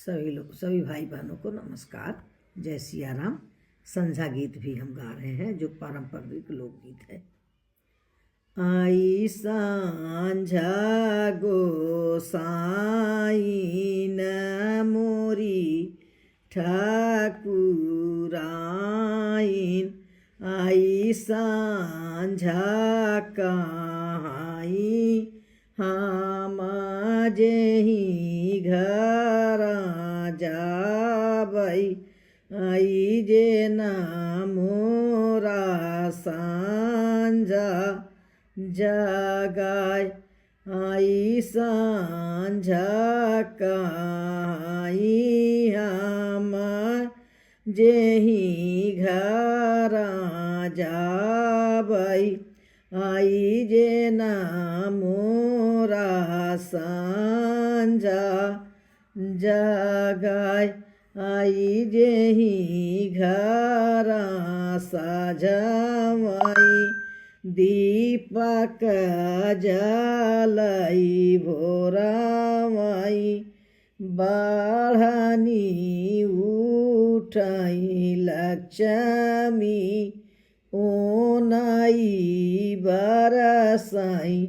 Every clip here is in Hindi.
सभी भाई बहनों को नमस्कार। जय सिया राम। संध्या गीत भी हम गा रहे हैं जो पारंपरिक लोकगीत है। आई सांझा गोसाईन मोरी ठाकुराइन, आई सांझा कहाई हम जेहि घर जाबै, आई जे मोरा सांझा जगाय, आई सांझा कहाई हम जेहि घर जाबै, आई जे मोरा सांझा जगाय, आई जेहि घर साझाई, दीपक जलाई भोराई, बाढ़नी उठाई लक्ष्मी ओनाई बरसाई,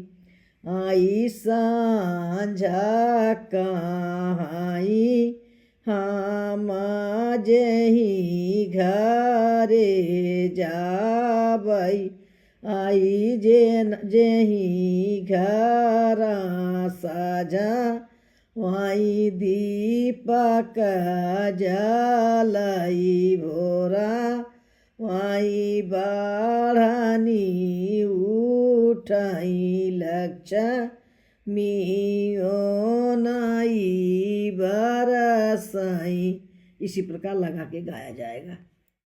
आई सांझा कहाई हम जेहि घरे जाबै, आई जेहि घर साझा वाई, दीपक जलाई भोरा वाई, बाढ़नी उठाई लक्ष्मी ओनाई बरसाई। इसी प्रकार लगा के गाया जाएगा।